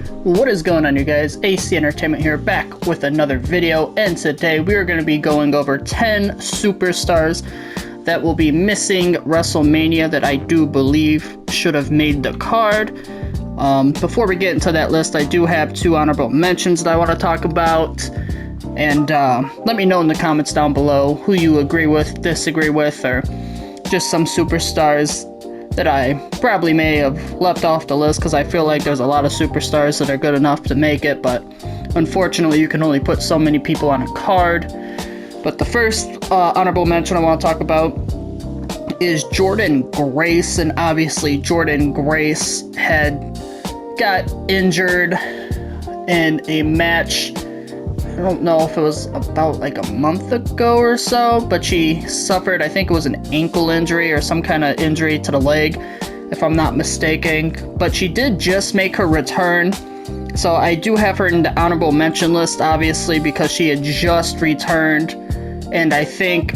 What is going on, you guys? AC Entertainment here, back with another video, and today we are going to be going over 10 superstars that will be missing WrestleMania that I do believe should have made the card. Before we get into that list, I do have 2 honorable mentions that I want to talk about, and let me know in the comments down below who you agree with, disagree with, or just some superstars that I probably may have left off the list, because I feel like there's a lot of superstars that are good enough to make it, but unfortunately you can only put so many people on a card. But the first honorable mention I want to talk about is Jordynne Grace, and obviously Jordynne Grace got injured in a match. I don't know if it was about like a month ago or so, but she suffered, I think it was an ankle injury or some kind of injury to the leg, if I'm not mistaken. But she did just make her return, so I do have her in the honorable mention list, obviously, because she had just returned. And I think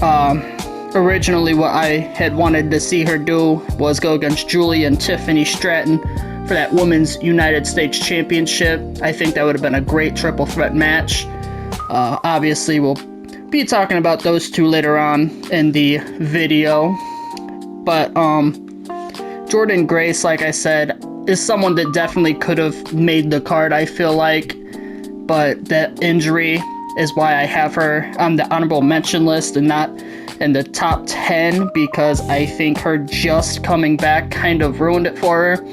originally what I had wanted to see her do was go against Julie and Tiffany Stratton for that Women's United States Championship. I think that would have been a great triple threat match. Obviously, we'll be talking about those two later on in the video. But Jordynne Grace, like I said, is someone that definitely could have made the card, I feel like. But that injury is why I have her on the honorable mention list and not in the top 10, because I think her just coming back kind of ruined it for her.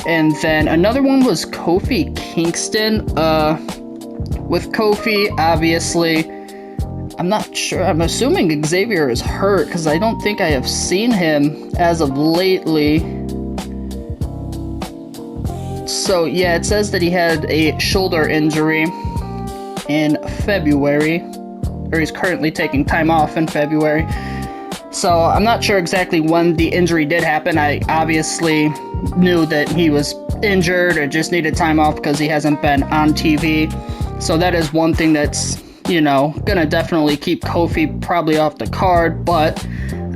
And then another one was Kofi Kingston. With Kofi, obviously, I'm not sure. I'm assuming Xavier is hurt, because I don't think I have seen him as of lately. So yeah, it says that he had a shoulder injury in February, or he's currently taking time off in February. So I'm not sure exactly when the injury did happen. I obviously knew that he was injured or just needed time off because he hasn't been on TV. So that is one thing that's, gonna definitely keep Kofi probably off the card. But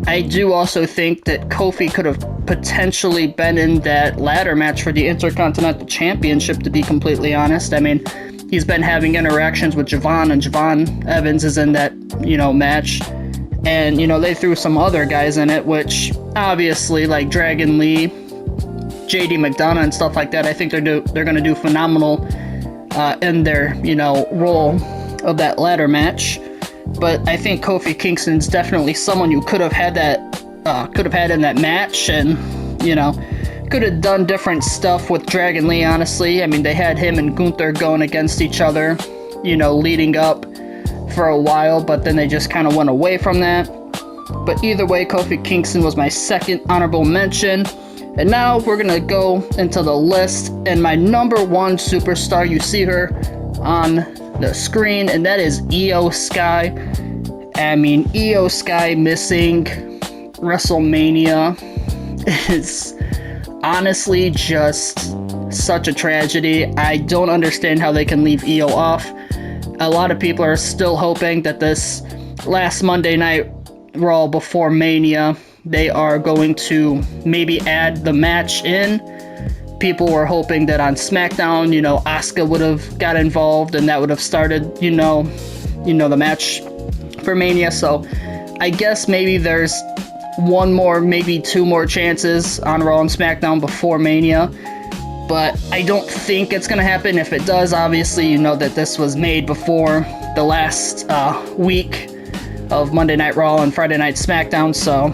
I do also think that Kofi could have potentially been in that ladder match for the Intercontinental Championship, to be completely honest. I mean, he's been having interactions with Javon, and Javon Evans is in that, match. And, they threw some other guys in it, which obviously, like Dragon Lee, JD McDonough and stuff like that, I think they're going to do phenomenal in their, role of that ladder match. But I think Kofi Kingston's definitely someone you could have had in that match, and, could have done different stuff with Dragon Lee, honestly. I mean, they had him and Gunther going against each other, leading up for a while, but then they just kind of went away from that. But either way, Kofi Kingston was my second honorable mention. And now we're going to go into the list, and my number 1 superstar, you see her on the screen, and that is Io Sky. I mean, Io Sky missing WrestleMania is honestly just such a tragedy. I don't understand how they can leave Io off. A lot of people are still hoping that this last Monday Night Raw before Mania, they are going to maybe add the match in. People were hoping that on SmackDown, Asuka would have got involved, and that would have started, the match for Mania. So I guess maybe there's 1 more, maybe 2 more chances on Raw and SmackDown before Mania. But I don't think it's going to happen. If it does, obviously, you know that this was made before the last week of Monday Night Raw and Friday Night SmackDown. So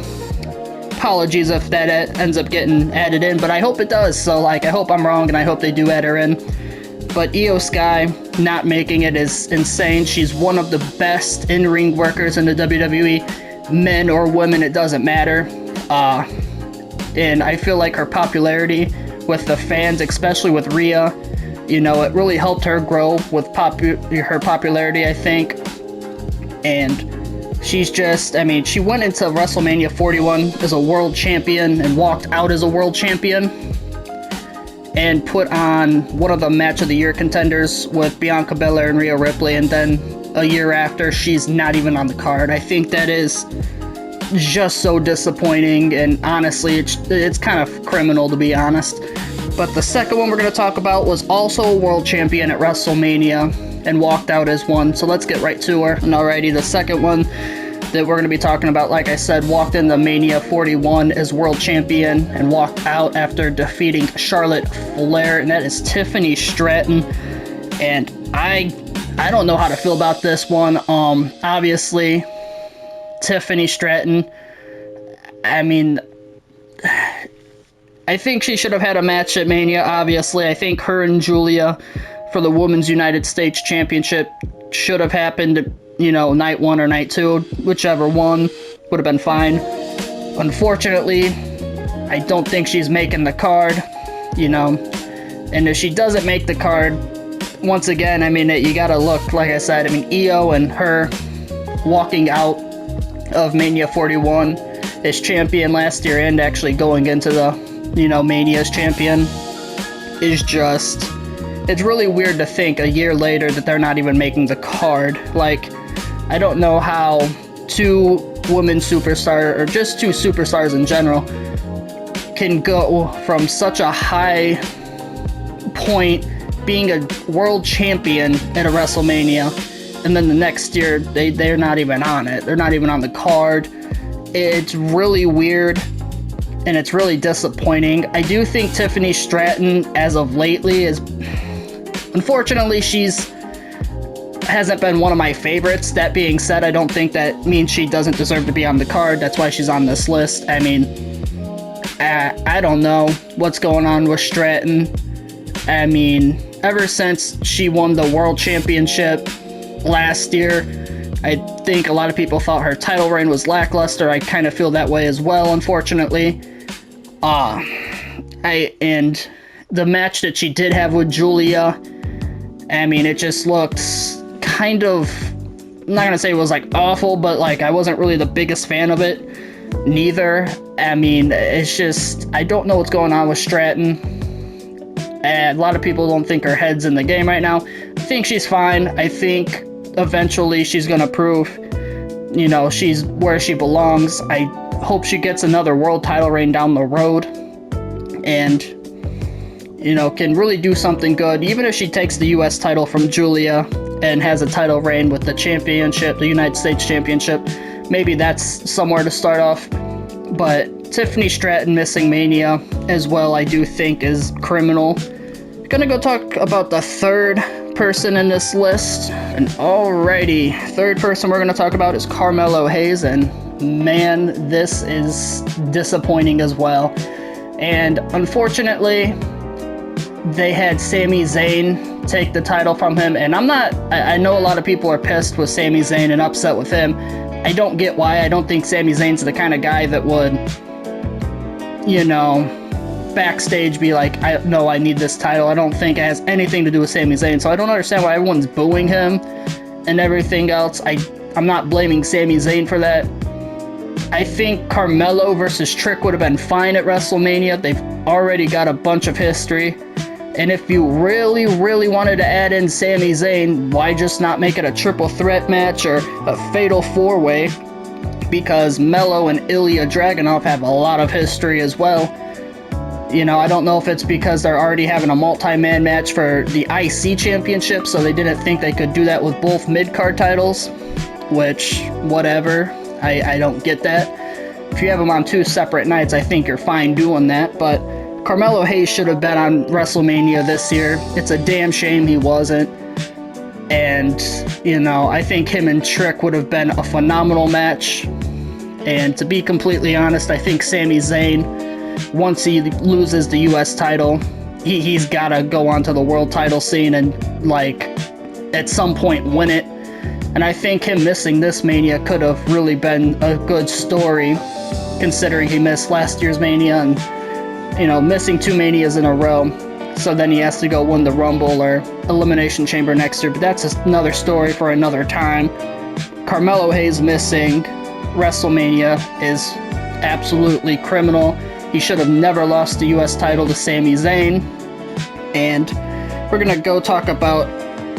apologies if that ends up getting added in, but I hope it does. So, I hope I'm wrong, and I hope they do add her in. But Io Sky not making it is insane. She's one of the best in-ring workers in the WWE, men or women, it doesn't matter. And I feel like her popularity with the fans, especially with Rhea, it really helped her grow with her popularity, I think. And she's just, she went into WrestleMania 41 as a world champion and walked out as a world champion, and put on one of the match of the year contenders with Bianca Belair and Rhea Ripley, and then a year after, she's not even on the card. I think that is just so disappointing, and honestly, it's kind of criminal, to be honest. But the second one we're going to talk about was also a world champion at WrestleMania and walked out as one. So let's get right to her. And alrighty, the second one that we're going to be talking about, like I said, walked into Mania 41 as world champion and walked out after defeating Charlotte Flair, and that is Tiffany Stratton. And I don't know how to feel about this one. Obviously, Tiffany Stratton, I mean, I think she should have had a match at Mania, obviously. I think her and Julia for the Women's United States Championship should have happened, you know, night one or night two. Whichever one would have been fine. Unfortunately, I don't think she's making the card, you know. And if she doesn't make the card, once again, I mean, you gotta look, like I said, I mean, Io and her walking out of Mania 41 as champion last year and actually going into the, you know, Mania as champion is just, it's really weird to think a year later that they're not even making the card. Like, I don't know how two women superstars, or just two superstars in general, can go from such a high point being a world champion at a WrestleMania, and then the next year they're not even on it. They're not even on the card. It's really weird, and it's really disappointing. I do think Tiffany Stratton, as of lately, is, unfortunately, hasn't been one of my favorites. That being said, I don't think that means she doesn't deserve to be on the card. That's why she's on this list. I mean, I don't know what's going on with Stratton. I mean, ever since she won the World Championship last year, I think a lot of people thought her title reign was lackluster. I kind of feel that way as well, unfortunately. And the match that she did have with Julia, I mean, it just looked kind of, I'm not going to say it was like awful, but like I wasn't really the biggest fan of it neither. I mean, it's just, I don't know what's going on with Stratton. And a lot of people don't think her head's in the game right now. I think she's fine. I think eventually she's going to prove, you know, she's where she belongs. I hope she gets another world title reign down the road and, you know, can really do something good. Even if she takes the U.S. title from Julia and has a title reign with the championship, the United States Championship, maybe that's somewhere to start off. But Tiffany Stratton missing Mania as well, I do think is criminal. Gonna go talk about the third person in this list. And alrighty, third person we're gonna talk about is Carmelo Hayes, and man, this is disappointing as well. And unfortunately, they had Sami Zayn take the title from him, and I know a lot of people are pissed with Sami Zayn and upset with him. I don't get why. I don't think Sami Zayn's the kind of guy that would, you know, backstage be like, I need this title. I don't think it has anything to do with Sami Zayn, so I don't understand why everyone's booing him and everything else. I'm not blaming Sami Zayn for that. I think Carmelo versus Trick would have been fine at WrestleMania. They've already got a bunch of history. And if you really, really wanted to add in Sami Zayn, why just not make it a triple threat match or a fatal four-way? Because Melo and Ilya Dragunov have a lot of history as well. You know, I don't know if it's because they're already having a multi-man match for the IC Championship, so they didn't think they could do that with both mid-card titles, which, whatever. I don't get that. If you have them on two separate nights, I think you're fine doing that, but Carmelo Hayes should have been on WrestleMania this year. It's a damn shame he wasn't. And, you know, I think him and Trick would have been a phenomenal match. And to be completely honest, I think Sami Zayn, once he loses the U.S. title, he's got to go onto the world title scene and, like, at some point win it. And I think him missing this Mania could have really been a good story, considering he missed last year's Mania and, you know, missing two Manias in a row. So then he has to go win the Rumble or Elimination Chamber next year. But that's another story for another time. Carmelo Hayes missing WrestleMania is absolutely criminal. He should have never lost the U.S. title to Sami Zayn. And we're going to go talk about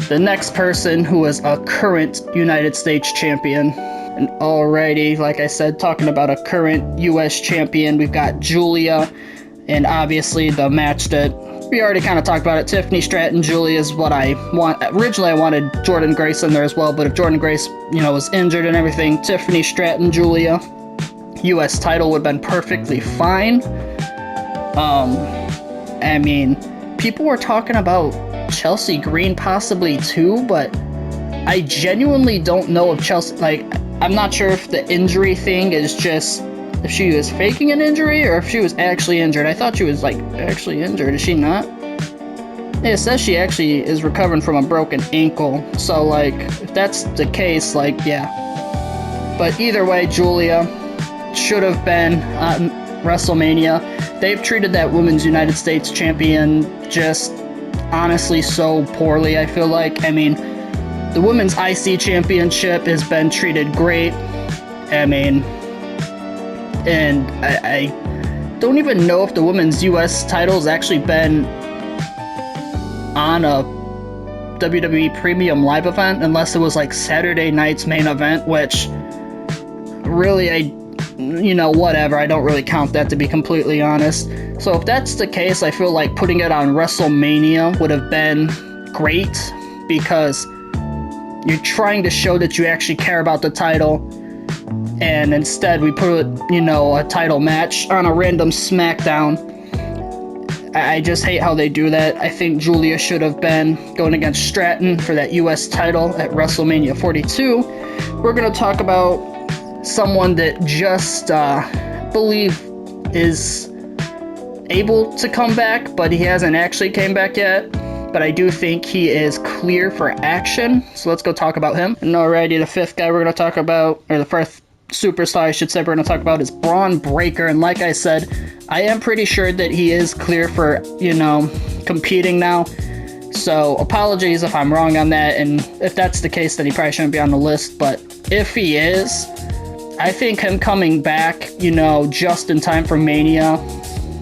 the next person who is a current United States champion. And alrighty, like I said, talking about a current U.S. champion, we've got Julia. And obviously the match that we already kind of talked about it. Tiffany Stratton, Julia is what I want. Originally, I wanted Jordynne Grace in there as well, but if Jordynne Grace, was injured and everything, Tiffany Stratton, Julia, U.S. title would have been perfectly fine. I mean, people were talking about Chelsea Green possibly too, but I genuinely don't know if Chelsea, I'm not sure if the injury thing is just if she was faking an injury or if she was actually injured. I thought she was actually injured. Is she not? Yeah, it says she actually is recovering from a broken ankle. So if that's the case, yeah. But either way, Julia should have been on WrestleMania. They've treated that Women's United States Champion just honestly so poorly, I feel like. I mean, the Women's IC Championship has been treated great. I mean, and I don't even know if the Women's US title's actually been on a WWE Premium Live event, unless it was Saturday night's main event, which really, whatever. I don't really count that, to be completely honest. So if that's the case, I feel like putting it on WrestleMania would have been great, because you're trying to show that you actually care about the title, and instead we put, a title match on a random SmackDown. I just hate how they do that. I think Julia should have been going against Stratton for that US title at WrestleMania 42. We're going to talk about someone that just believe is able to come back, but he hasn't actually came back yet. But I do think he is clear for action. So let's go talk about him. And alrighty, the fifth guy we're going to talk about, or the first superstar I should say we're going to talk about, is Braun Breaker. And like I said, I am pretty sure that he is clear for, competing now. So apologies if I'm wrong on that. And if that's the case, then he probably shouldn't be on the list. But if he is, I think him coming back, just in time for Mania,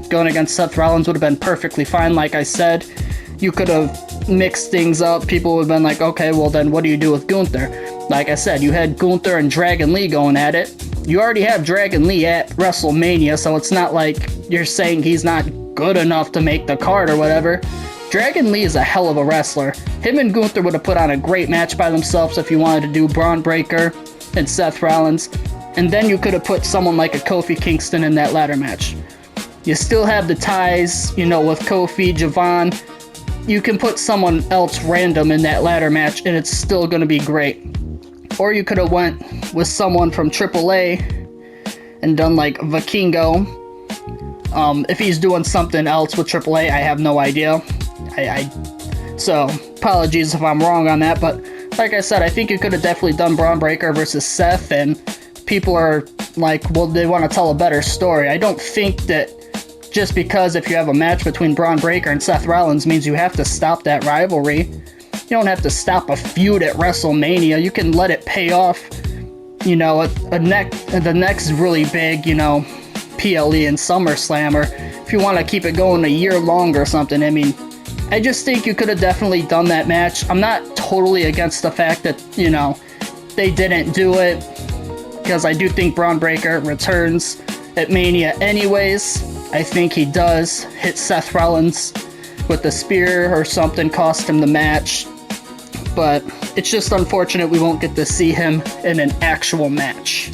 going against Seth Rollins would have been perfectly fine. Like I said, you could have mixed things up. People would have been like, okay, well then what do you do with Gunther? Like I said, you had Gunther and Dragon Lee going at it. You already have Dragon Lee at WrestleMania, so it's not like you're saying he's not good enough to make the card or whatever. Dragon Lee is a hell of a wrestler. Him and Gunther would have put on a great match by themselves if you wanted to do Braun Breaker and Seth Rollins. And then you could have put someone like a Kofi Kingston in that ladder match. You still have the ties, with Kofi, Javon. You can put someone else random in that ladder match and it's still going to be great. Or you could have went with someone from AAA and done Vikingo. If he's doing something else with AAA, I have no idea. So apologies if I'm wrong on that, but like I said, I think you could have definitely done Braun Breaker versus Seth, and people are like, well, they want to tell a better story. I don't think that just because if you have a match between Braun Breaker and Seth Rollins means you have to stop that rivalry. You don't have to stop a feud at WrestleMania. You can let it pay off, the next really big, PLE and SummerSlam, or if you want to keep it going a year long or something. I mean, I just think you could have definitely done that match. I'm not totally against the fact that, they didn't do it, because I do think Braun Breaker returns at Mania anyways. I think he does hit Seth Rollins with the spear or something, cost him the match. But it's just unfortunate we won't get to see him in an actual match.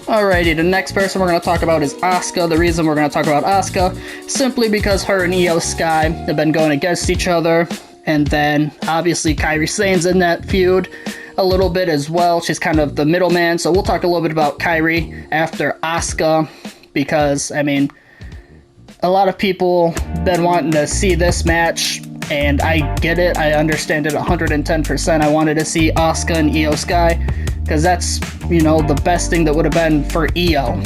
Alrighty, the next person we're going to talk about is Asuka. The reason we're going to talk about Asuka, simply because her and Io Sky have been going against each other. And then, obviously, Kairi Sane's in that feud a little bit as well. She's kind of the middleman. So we'll talk a little bit about Kairi after Asuka, because, I mean, a lot of people been wanting to see this match, and I get it. I understand it 110%. I wanted to see Asuka and Io Sky, because that's, the best thing that would have been for Io.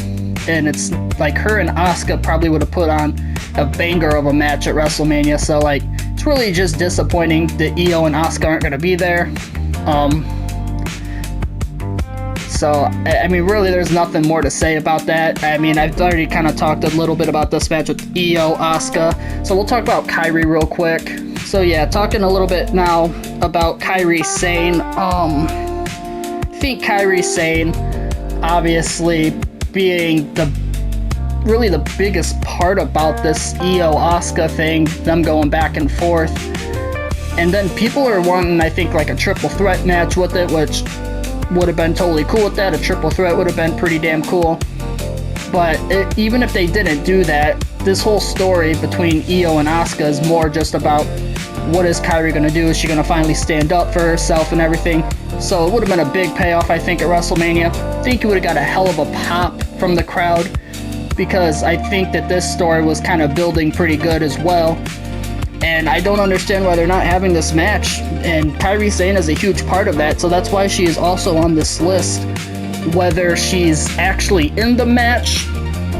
And it's like her and Asuka probably would have put on a banger of a match at WrestleMania. So, it's really just disappointing that Io and Asuka aren't going to be there. So, I mean, really, there's nothing more to say about that. I mean, I've already kind of talked a little bit about this match with Io, Asuka. So we'll talk about Kairi real quick. So yeah, talking a little bit now about Kairi Sane. I think Kairi Sane, obviously being the really the biggest part about this Io Asuka thing, them going back and forth. And then people are wanting, I think, like a triple threat match with it, which would have been totally cool with that. A triple threat would have been pretty damn cool. But even if they didn't do that, this whole story between Io and Asuka is more just about what is Kairi going to do? Is she going to finally stand up for herself and everything? So it would have been a big payoff, I think, at WrestleMania. I think you would have got a hell of a pop from the crowd, because I think that this story was kind of building pretty good as well. And I don't understand why they're not having this match. And Kairi Sane is a huge part of that, so that's why she is also on this list. Whether she's actually in the match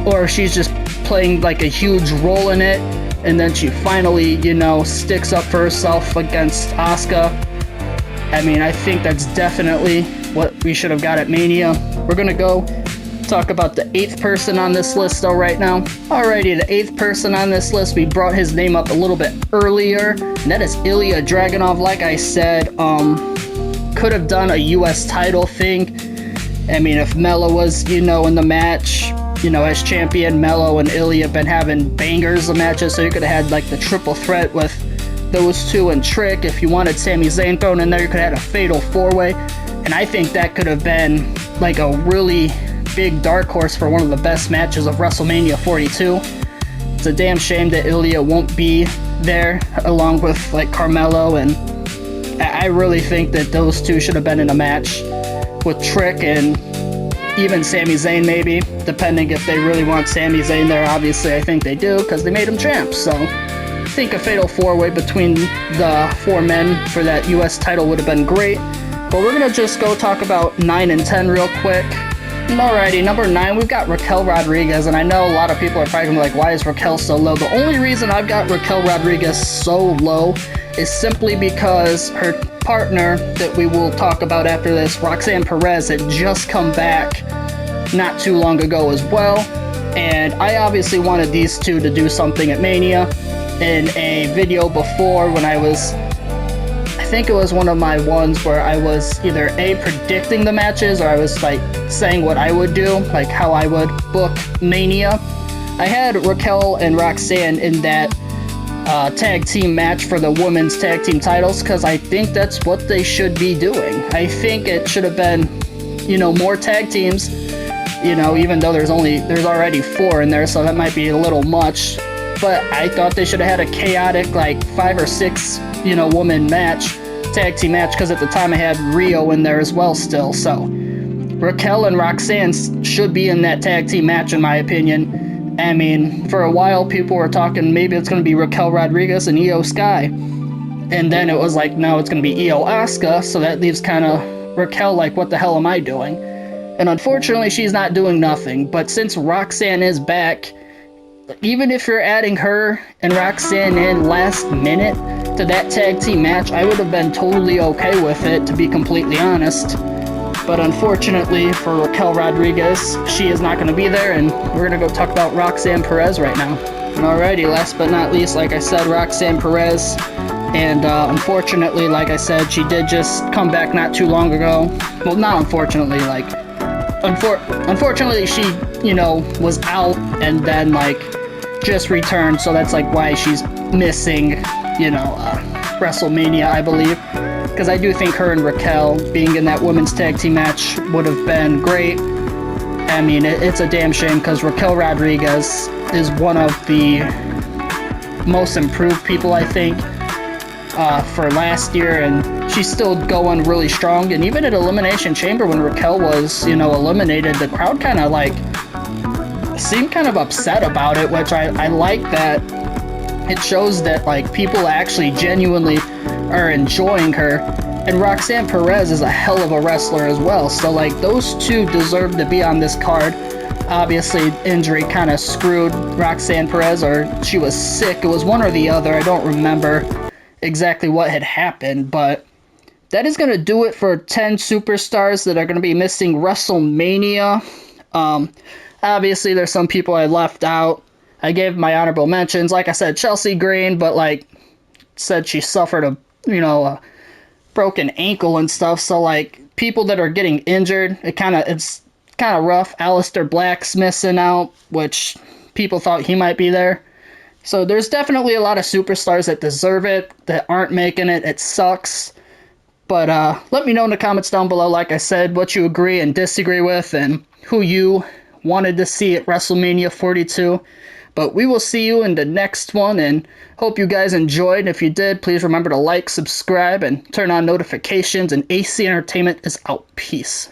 or she's just playing like a huge role in it, and then she finally, you know, sticks up for herself against Asuka. I mean, I think that's definitely what we should have got at Mania. We're gonna go talk about the 8th person on this list though right now. Alrighty, the 8th person on this list, we brought his name up a little bit earlier, and that is Ilya Dragunov. Like I said, could have done a US title thing. I mean, if Melo was, you know, in the match, you know, as champion, Melo and Ilya have been having bangers of matches, so you could have had like the triple threat with those two and Trick. If you wanted Sami Zayn thrown in there, you could have had a fatal 4-way, and I think that could have been like a really big dark horse for one of the best matches of WrestleMania 42. It's a damn shame that Ilya won't be there along with like Carmelo, and I really think that those two should have been in a match with Trick and even Sami Zayn, maybe, depending if they really want Sami Zayn there. Obviously, I think they do, because they made him champ. So I think a fatal 4-way between the 4 men for that US title would have been great. But we're going to just go talk about 9 and 10 real quick. Alrighty, number 9, we've got Raquel Rodriguez, and I know a lot of people are probably gonna be like, why is Raquel so low? The only reason I've got Raquel Rodriguez so low is simply because her partner that we will talk about after this, Roxanne Perez, had just come back not too long ago as well, and I obviously wanted these two to do something at Mania. In a video before, when I think it was one of my ones where I was either predicting the matches, or I was like saying what I would do, like how I would book Mania. I had Raquel and Roxanne in that tag team match for the women's tag team titles, because I think that's what they should be doing. I think it should have been, you know, more tag teams, you know, even though there's already 4 in there, so that might be a little much. But I thought they should have had a chaotic, like 5 or 6, you know, woman match, tag team match, because at the time I had Rio in there as well still. So Raquel and Roxanne should be in that tag team match, in my opinion. I mean, for a while people were talking maybe it's going to be Raquel Rodriguez and Io Sky, and then it was like, no, it's going to be Io Asuka, so that leaves kind of Raquel like, what the hell am I doing? And unfortunately she's not doing nothing. But since Roxanne is back, even if you're adding her and Roxanne in last minute to that tag team match, I would have been totally okay with it, to be completely honest. But unfortunately for Raquel Rodriguez, she is not going to be there, and we're going to go talk about Roxanne Perez right now. And alrighty, last but not least, like I said, Roxanne Perez. And unfortunately, like I said, she did just come back not too long ago. Well, not unfortunately, like, unfortunately she, you know, was out and then like just returned, so that's like why she's missing, you know, WrestleMania, I believe, because I do think her and Raquel being in that women's tag team match would have been great. I mean, it's a damn shame, because Raquel Rodriguez is one of the most improved people, I think, for last year, and she's still going really strong. And even at Elimination Chamber, when Raquel was, you know, eliminated, the crowd kind of like seemed kind of upset about it, which I like that. It shows that like people actually genuinely are enjoying her. And Roxanne Perez is a hell of a wrestler as well, so like those two deserve to be on this card. Obviously injury kind of screwed Roxanne Perez, or she was sick, it was one or the other, I don't remember exactly what had happened. But that is going to do it for 10 superstars that are going to be missing WrestleMania. Obviously there's some people I left out. I gave my honorable mentions, like I said, Chelsea Green, but like said she suffered a, you know, a broken ankle and stuff, so like people that are getting injured, it's kind of rough. Aleister Black's missing out, which people thought he might be there. So there's definitely a lot of superstars that deserve it that aren't making it. It sucks. But let me know in the comments down below, like I said, what you agree and disagree with and who you wanted to see at WrestleMania 42. But we will see you in the next one, and hope you guys enjoyed. If you did, please remember to like, subscribe, and turn on notifications. And AC Entertainment is out. Peace.